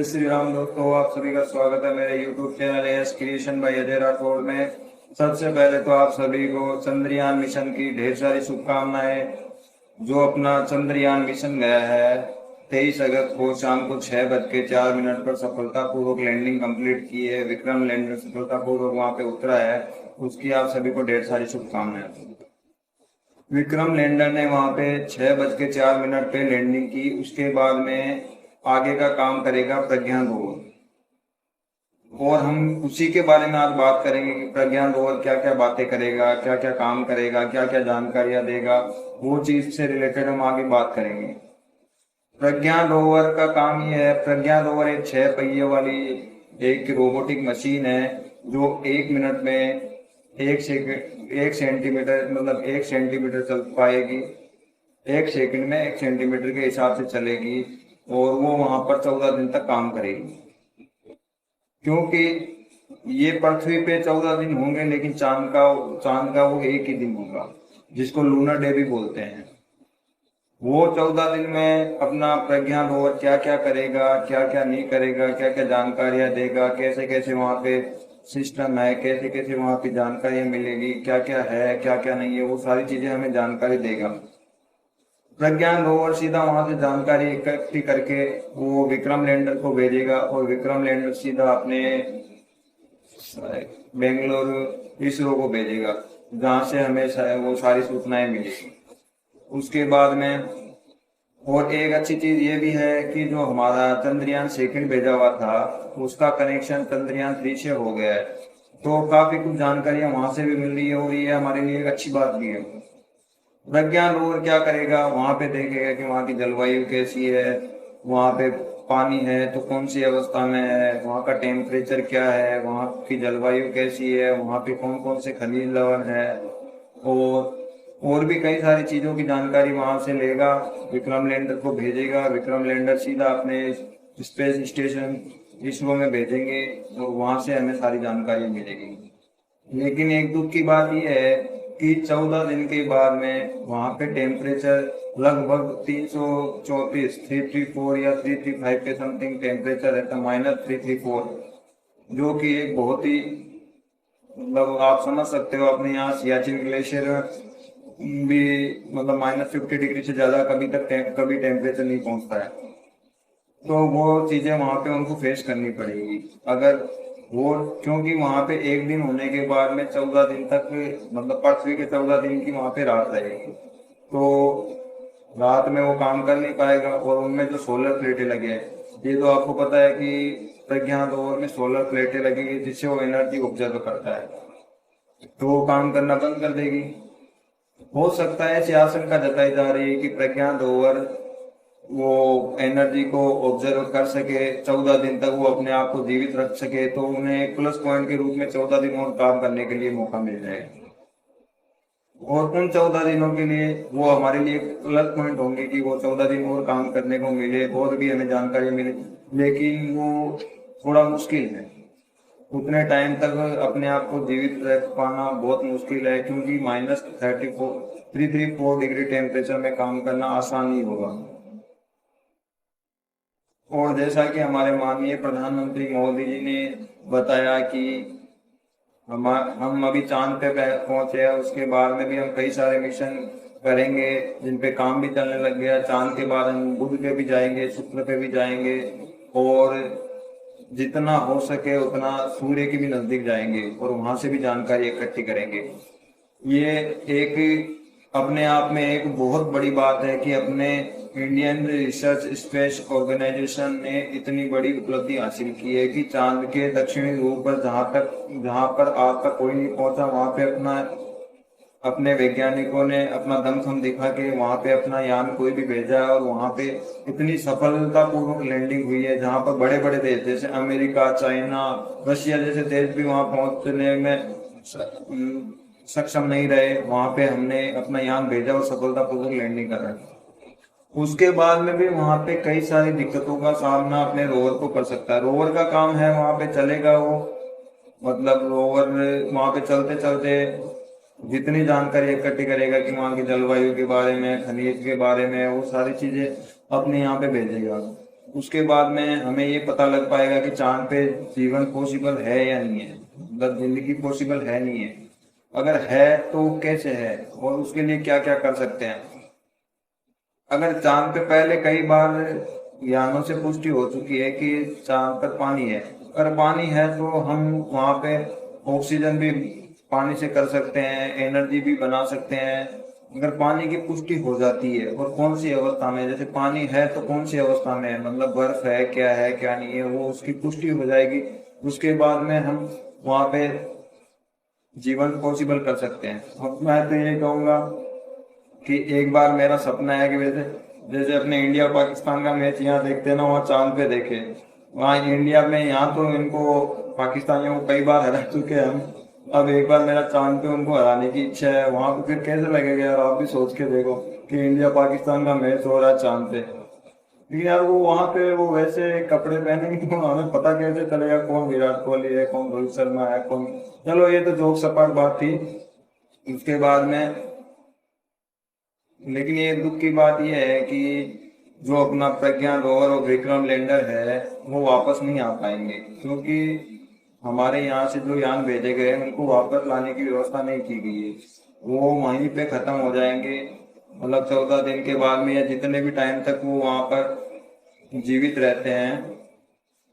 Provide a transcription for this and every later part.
श्री राम दोस्तों, आप सभी का स्वागत है मेरे YouTube channel S creation bye Ajay Rathore में। सबसे पहले तो आप सभी को चंद्रयान मिशन की ढेर सारी शुभकामनाएं। जो अपना चंद्रयान मिशन गया है 23 अगस्त को शाम को 6:04 पर सफलतापूर्वक लैंडिंग कंप्लीट की है। विक्रम लैंडर सफलतापूर्वक वहां पे उतरा है, उसकी आप सभी को ढेर सारी शुभकामनाएं। विक्रम लैंडर ने वहां पे 6:04 पे लैंडिंग की। उसके बाद में आगे का काम करेगा प्रज्ञान रोवर, और हम उसी के बारे में आज बात करेंगे कि प्रज्ञान रोवर क्या क्या बातें करेगा, क्या क्या काम करेगा, क्या क्या जानकारियां देगा। वो चीज से रिलेटेड हम आगे बात करेंगे। प्रज्ञान रोवर का काम ये है, प्रज्ञान रोवर एक 6 पहिए वाली एक रोबोटिक मशीन है जो 1 मिनट में 1 सेंटीमीटर मतलब 1 सेंटीमीटर चल पाएगी। 1 सेकंड में 1 सेंटीमीटर के हिसाब से चलेगी, और वो वहां पर 14 दिन तक काम करेगी। क्योंकि ये पृथ्वी पे 14 दिन होंगे, लेकिन चांद का वो एक ही दिन होगा, जिसको लूनर डे भी बोलते हैं। वो 14 दिन में अपना प्रज्ञान रोवर क्या क्या करेगा, क्या क्या नहीं करेगा, क्या क्या जानकारियां देगा, कैसे कैसे वहां पे सिस्टम है, कैसे कैसे वहां पे जानकारियां मिलेगी, क्या क्या है क्या क्या नहीं है, वो सारी चीजें हमें जानकारी देगा। प्रज्ञान रोवर सीधा वहां से जानकारी इकट्ठी करके वो विक्रम लैंडर को भेजेगा, और विक्रम लैंडर सीधा अपने बेंगलुरु इसरो को भेजेगा, जहाँ से हमें वो सारी सूचनाएं मिलेगी। उसके बाद में और एक अच्छी चीज ये भी है कि जो हमारा चंद्रयान सेकंड भेजा हुआ था, उसका कनेक्शन चंद्रयान 3 से हो गया है। तो काफी कुछ जानकारियां वहां से भी मिल रही है, और ये हमारे लिए एक अच्छी बात भी है। प्रज्ञान रोवर क्या करेगा, वहां पे देखेगा कि वहां की जलवायु कैसी है, वहां पे पानी है तो कौन सी अवस्था में है, वहां का टेम्परेचर क्या है, वहां की जलवायु कैसी है, वहां पे कौन कौन से खनिज लवण है, और भी कई सारी चीजों की जानकारी वहां से लेगा। विक्रम लैंडर को भेजेगा, विक्रम लैंडर सीधा अपने स्पेस स्टेशन इसरो में भेजेंगे, और वहां से हमें सारी जानकारी मिलेगी। लेकिन एक दुख की बात यह है कि 14 दिन के बाद में वहां पे टेम्परेचर लगभग 334 334 या 335 के समथिंग टेम्परेचर रहता, -334, जो कि एक बहुत ही मतलब आप समझ सकते हो। अपने यहाँ सियाचिन ग्लेशियर भी मतलब -50 डिग्री से ज्यादा कभी टेम्परेचर नहीं पहुंचता है। तो वो चीजें वहां पे उनको फेस करनी पड़ेगी अगर वो, क्योंकि वहां पे एक दिन होने के बाद में 14 दिन तक मतलब पृथ्वी के 14 दिन की वहां पे रात रहेगी। तो रात में वो काम कर नहीं पाएगा, और उनमें जो सोलर प्लेटें लगे हैं, ये तो आपको पता है कि प्रज्ञान रोवर में सोलर प्लेटें लगेगी जिससे वो एनर्जी ऑब्जर्व करता है, तो वो काम करना बंद कर देगी। हो सकता है ऐसी आशंका जताई जा रही है कि प्रज्ञान रोवर वो एनर्जी को ऑब्जर्व कर सके, 14 दिन तक वो अपने आप को जीवित रख सके, तो उन्हें एक प्लस पॉइंट के रूप में 14 दिन और काम करने के लिए मौका मिल जाएगा। और उन 14 दिनों के लिए वो हमारे लिए प्लस पॉइंट होंगे कि वो 14 दिन और काम करने को मिले, और भी हमें जानकारी मिले। लेकिन वो थोड़ा मुश्किल है, उतने टाइम तक अपने आप को जीवित रख पाना बहुत मुश्किल है, क्योंकि -334 डिग्री टेम्परेचर में काम करना आसान नहीं होगा। और जैसा कि हमारे माननीय प्रधानमंत्री मोदी जी ने बताया कि हम अभी चांद पे पहुंचे हैं, उसके बाद में भी हम कई सारे मिशन करेंगे जिन पे काम भी चलने लग गया। चांद के बाद हम बुध पे भी जाएंगे, शुक्र पे भी जाएंगे, और जितना हो सके उतना सूर्य के भी नजदीक जाएंगे, और वहां से भी जानकारी इकट्ठी करेंगे। ये एक अपने आप में एक बहुत बड़ी बात है कि अपने इंडियन रिसर्च स्पेस ऑर्गेनाइजेशन ने इतनी बड़ी उपलब्धि हासिल की है कि चांद के दक्षिणी ध्रुव पर जहां पर आज तक कोई नहीं पहुंचा, वहां पे अपने वैज्ञानिकों ने अपना दमखम दिखा के वहां पे अपना यान कोई भी भेजा है, और वहां पे इतनी सफलतापूर्वक लैंडिंग हुई है, जहां पर बड़े बड़े देश जैसे अमेरिका, चाइना, रशिया जैसे देश भी वहां पहुंचने में सक्षम नहीं रहे। वहां पे हमने अपना यान भेजा और सफलतापूर्वक लैंडिंग कर रहे हैं। उसके बाद में भी वहां पे कई सारी दिक्कतों का सामना अपने रोवर को कर सकता है। रोवर का काम है वहां पे चलेगा वो, मतलब रोवर वहां पे चलते चलते जितनी जानकारी इकट्ठी करेगा कि वहाँ की जलवायु के बारे में, खनिज के बारे में, वो सारी चीजें अपने यहाँ पे भेजेगा। उसके बाद में हमें ये पता लग पाएगा कि चांद पे जीवन पॉसिबल है या नहीं है, मतलब जिंदगी पॉसिबल है नहीं है, अगर है तो कैसे है और उसके लिए क्या क्या कर सकते हैं। अगर चांद पे पहले कई बार यानों से पुष्टि हो चुकी है कि चांद पर पानी है, अगर पानी है तो हम वहां पे ऑक्सीजन भी पानी से कर सकते हैं, एनर्जी भी बना सकते हैं। अगर पानी की पुष्टि हो जाती है और कौन सी अवस्था में, जैसे पानी है तो कौन सी अवस्था में है, मतलब बर्फ है क्या नहीं है, वो उसकी पुष्टि हो जाएगी। उसके बाद में हम वहां पे जीवन पॉसिबल कर सकते हैं। अब मैं तो ये कहूंगा कि एक बार मेरा सपना है कि वैसे जैसे अपने इंडिया पाकिस्तान का मैच यहाँ देखते हैं ना, वहाँ चांद पे देखे। वहाँ इंडिया में यहाँ तो इनको पाकिस्तानियों को कई बार हरा चुके हैं हम, अब एक बार मेरा चांद पे उनको हराने की इच्छा है। वहां पे फिर कैसे लगेगा यार, आप भी सोच के देखो कि इंडिया पाकिस्तान का मैच हो रहा है चांद पे। लेकिन यार वो वहां पे वो वैसे कपड़े पहनेंगे तो हमें पता कैसे चलेगा कौन विराट कोहली है, कौन रोहित शर्मा है, कौन। चलो ये तो जोक सपाट बात थी। उसके बाद में लेकिन ये दुख की बात यह है कि जो अपना प्रज्ञान रोवर और विक्रम लैंडर है वो वापस नहीं आ पाएंगे, क्योंकि हमारे यहाँ से जो यान भेजे गए हैं उनको वापस लाने की व्यवस्था नहीं की गई है। वो वहीं पे खत्म हो जाएंगे, मतलब 14 दिन के बाद में, या जितने भी टाइम तक वो वहाँ पर जीवित रहते हैं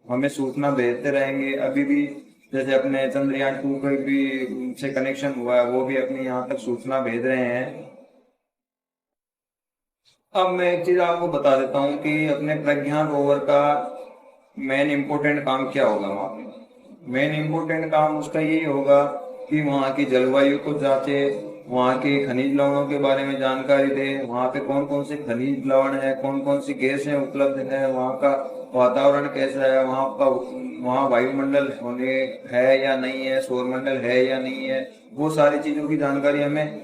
हमें सूचना भेजते रहेंगे अभी भी। जैसे अपने चंद्रयान 2 का भी से कनेक्शन हुआ है, वो भी अपने यहाँ तक सूचना भेज रहे हैं। अब मैं एक चीज आपको बता देता हूँ कि अपने प्रज्ञान रोवर का मेन इम्पोर्टेंट काम क्या होगा वहाँ पे। मेन इम्पोर्टेंट काम उसका यही होगा कि वहाँ की जलवायु को जांचे, वहाँ के खनिज लवणों के बारे में जानकारी दे, वहाँ पे कौन कौन से खनिज लवण है, कौन कौन सी गैसें उपलब्ध है, वहाँ का वातावरण कैसा है, वहाँ वायुमंडल होने है या नहीं है, सौरमंडल है या नहीं है, वो सारी चीजों की जानकारी हमें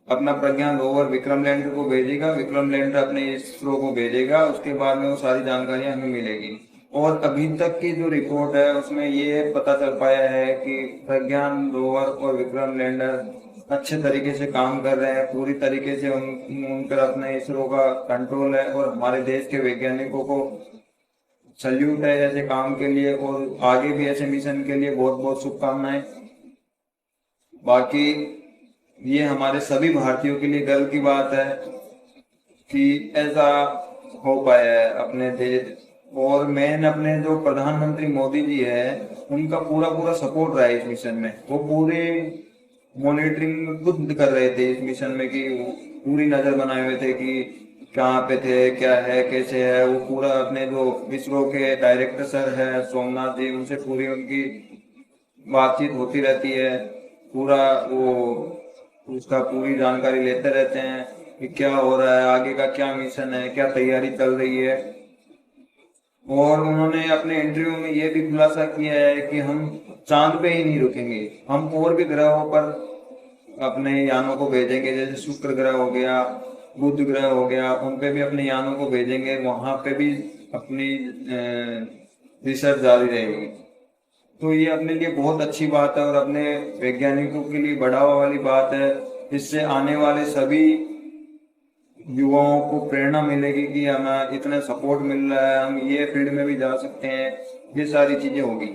अपना प्रज्ञान रोवर विक्रम लैंडर को भेजेगा, विक्रम लैंडर अपने इसरो को भेजेगा, उसके बाद में वो सारी जानकारियां हमें मिलेगी। और अभी तक की जो रिपोर्ट है उसमें ये पता चल पाया है कि प्रज्ञान रोवर और विक्रम लैंडर अच्छे तरीके से काम कर रहे हैं, पूरी तरीके से उन पर अपने इसरो का कंट्रोल है। और हमारे देश के वैज्ञानिकों को सल्यूट है ऐसे काम के लिए, और आगे भी ऐसे मिशन के लिए बहुत बहुत शुभकामनाएं। बाकी ये हमारे सभी भारतीयों के लिए गर्व की बात है कि ऐसा हो पाया है अपने देश। और मेन अपने जो प्रधानमंत्री मोदी जी है उनका पूरा पूरा सपोर्ट रहा है इस मिशन में। वो पूरे मॉनिटरिंग खुद कर रहे थे इस मिशन में, कि वो पूरी नजर बनाए हुए थे कि कहाँ पे थे, क्या है, कैसे है। वो पूरा अपने जो इसरो के डायरेक्टर सर है सोमनाथ जी, उनसे पूरी उनकी बातचीत होती रहती है। पूरा वो उसका पूरी जानकारी लेते रहते हैं कि क्या हो रहा है, आगे का क्या मिशन है, क्या तैयारी चल रही है। और उन्होंने अपने इंटरव्यू में ये भी खुलासा किया है कि हम चांद पे ही नहीं रुकेंगे, हम और भी ग्रहों पर अपने यानों को भेजेंगे। जैसे शुक्र ग्रह हो गया, बुध ग्रह हो गया, उन पे भी अपने यानों को भेजेंगे, वहां पे भी अपनी रिसर्च जारी रहेगी। तो ये अपने लिए बहुत अच्छी बात है और अपने वैज्ञानिकों के लिए बढ़ावा वाली बात है। इससे आने वाले सभी युवाओं को प्रेरणा मिलेगी कि हमें इतना सपोर्ट मिल रहा है, हम ये फील्ड में भी जा सकते हैं, ये सारी चीजें होगी।